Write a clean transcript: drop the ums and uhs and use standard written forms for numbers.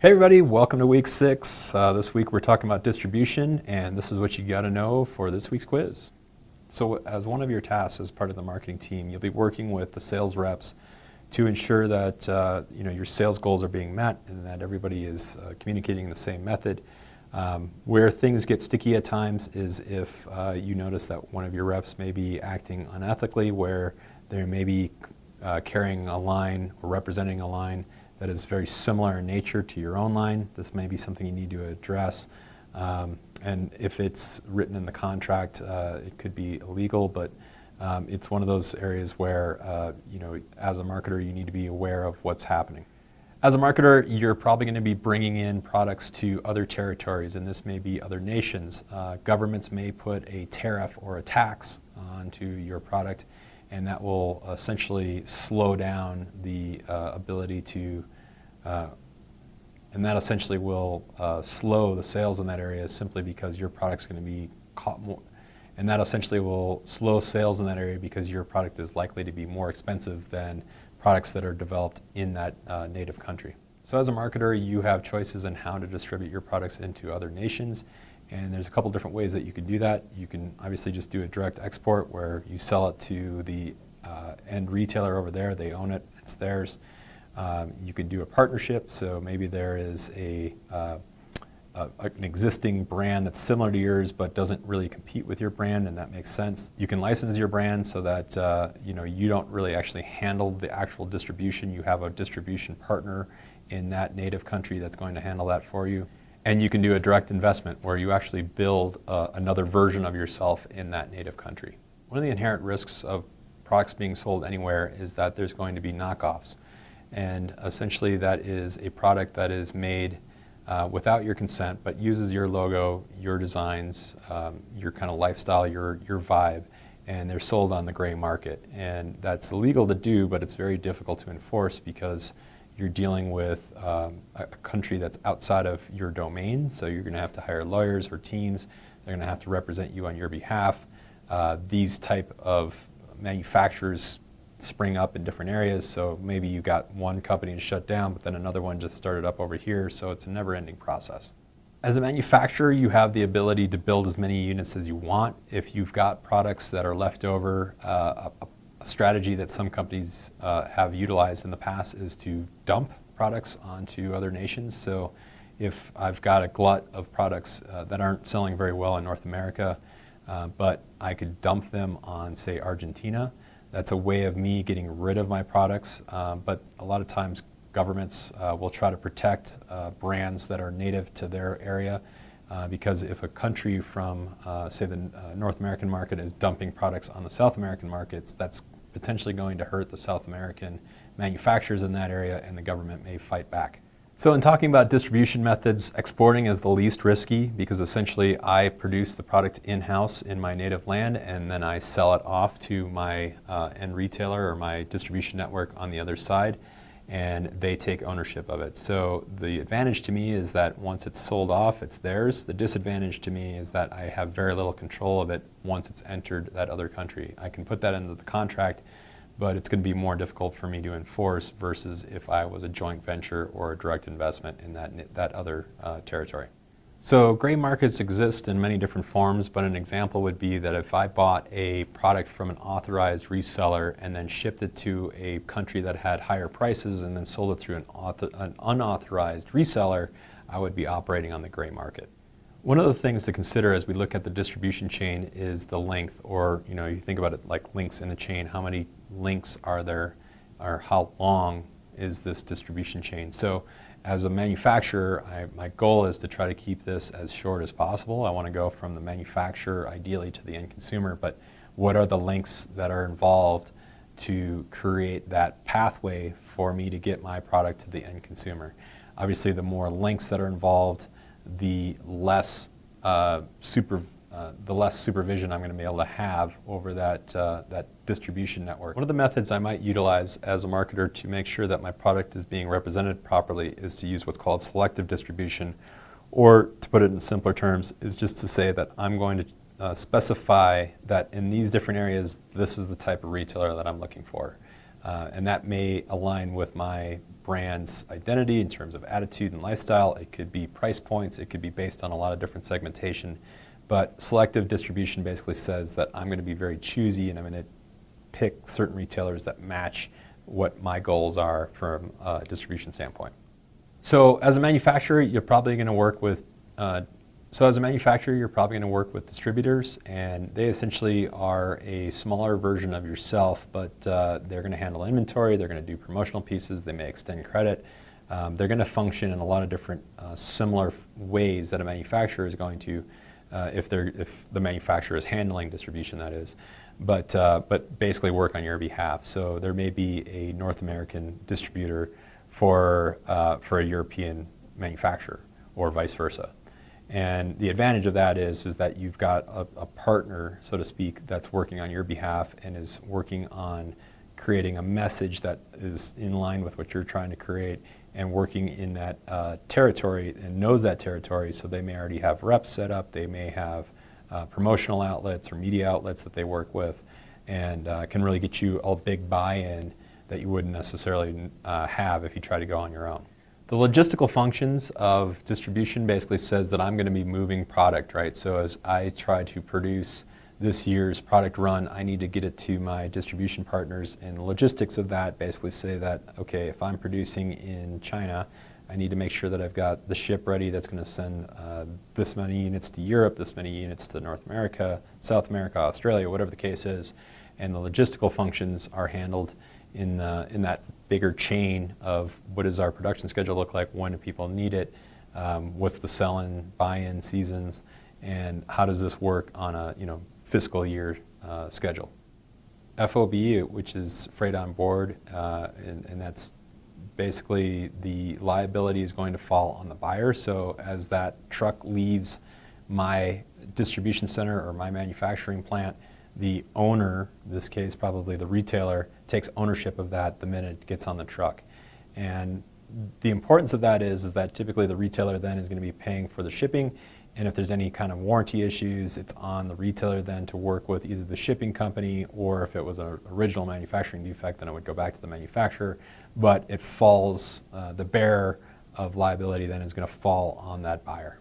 Hey everybody, welcome to week 6. This week we're talking about distribution, and this is what you got to know for this week's quiz. So as one of your tasks as part of the marketing team, you'll be working with the sales reps to ensure that your sales goals are being met and that everybody is communicating the same method. Where things get sticky at times is if you notice that one of your reps may be acting unethically, where they may be carrying a line or representing a line that is very similar in nature to your own line. This may be something you need to address. And if it's written in the contract, it could be illegal, but it's one of those areas where, as a marketer, you need to be aware of what's happening. As a marketer, you're probably going to be bringing in products to other territories, and this may be other nations. Governments may put a tariff or a tax onto your product, and that will essentially slow down the ability to, and that essentially will slow the sales in that area simply because your product's going to be caught more, and that essentially will slow sales in that area because your product is likely to be more expensive than products that are developed in that native country. So as a marketer, you have choices in how to distribute your products into other nations. And there's a couple different ways that you can do that. You can obviously just do a direct export where you sell it to the end retailer over there. They own it, it's theirs. You can do a partnership, so maybe there is an existing brand that's similar to yours but doesn't really compete with your brand, and that makes sense. You can license your brand so that you don't really actually handle the actual distribution. You have a distribution partner in that native country that's going to handle that for you. And you can do a direct investment where you actually build another version of yourself in that native country. One of the inherent risks of products being sold anywhere is that there's going to be knockoffs. And essentially that is a product that is made without your consent but uses your logo, your designs, your kind of lifestyle, your vibe, and they're sold on the gray market. And that's illegal to do, but it's very difficult to enforce because you're dealing with a country that's outside of your domain, so you're going to have to hire lawyers or teams. They're going to have to represent you on your behalf. These type of manufacturers spring up in different areas, so maybe you got one company to shut down, but then another one just started up over here, so it's a never-ending process. As a manufacturer, you have the ability to build as many units as you want. If you've got products that are left over, a strategy that some companies have utilized in the past is to dump products onto other nations. So if I've got a glut of products that aren't selling very well in North America, but I could dump them on, say, Argentina, that's a way of me getting rid of my products. But a lot of times governments will try to protect brands that are native to their area. Because if a country from, say, the North American market is dumping products on the South American markets, that's potentially going to hurt the South American manufacturers in that area, and the government may fight back. So in talking about distribution methods, exporting is the least risky because essentially I produce the product in-house in my native land and then I sell it off to my end retailer or my distribution network on the other side, and they take ownership of it. So the advantage to me is that once it's sold off, it's theirs. The disadvantage to me is that I have very little control of it once it's entered that other country. I can put that into the contract, but it's going to be more difficult for me to enforce versus if I was a joint venture or a direct investment in that other territory. So gray markets exist in many different forms, but an example would be that if I bought a product from an authorized reseller and then shipped it to a country that had higher prices and then sold it through an unauthorized reseller, I would be operating on the gray market. One of the things to consider as we look at the distribution chain is the length, or you think about it like links in a chain. How many links are there, or how long is this distribution chain? So as a manufacturer, my goal is to try to keep this as short as possible. I want to go from the manufacturer ideally to the end consumer, but what are the links that are involved to create that pathway for me to get my product to the end consumer? Obviously, the more links that are involved, the less supervision I'm going to be able to have over that distribution network. One of the methods I might utilize as a marketer to make sure that my product is being represented properly is to use what's called selective distribution, or to put it in simpler terms, is just to say that I'm going to specify that in these different areas, this is the type of retailer that I'm looking for. And that may align with my brand's identity in terms of attitude and lifestyle. It could be price points. It could be based on a lot of different segmentation. But selective distribution basically says that I'm going to be very choosy and I'm going to pick certain retailers that match what my goals are from a distribution standpoint. So as a manufacturer, you're probably going to work with distributors, and they essentially are a smaller version of yourself, but they're going to handle inventory, they're going to do promotional pieces, they may extend credit. They're going to function in a lot of different similar ways that a manufacturer is going to, if the manufacturer is handling distribution, that is, but basically work on your behalf. So there may be a North American distributor for a European manufacturer, or vice versa. And the advantage of that is that you've got a partner, so to speak, that's working on your behalf and is working on creating a message that is in line with what you're trying to create, and working in that territory and knows that territory. So they may already have reps set up, they may have promotional outlets or media outlets that they work with, and can really get you a big buy-in that you wouldn't necessarily have if you try to go on your own. The logistical functions of distribution basically says that I'm going to be moving product, right? So as I try to produce this year's product run, I need to get it to my distribution partners, and the logistics of that basically say that, okay, if I'm producing in China, I need to make sure that I've got the ship ready that's going to send this many units to Europe, this many units to North America, South America, Australia, whatever the case is, and the logistical functions are handled in that bigger chain of what does our production schedule look like, when do people need it, what's the sell-in, buy-in seasons, and how does this work on a fiscal year schedule. FOB, which is freight on board, and that's basically the liability is going to fall on the buyer. So as that truck leaves my distribution center or my manufacturing plant, the owner, in this case probably the retailer, takes ownership of that the minute it gets on the truck. And the importance of that is that typically the retailer then is going to be paying for the shipping, and if there's any kind of warranty issues, it's on the retailer then to work with either the shipping company, or if it was an original manufacturing defect, then it would go back to the manufacturer. But it falls, the bearer of liability then is going to fall on that buyer.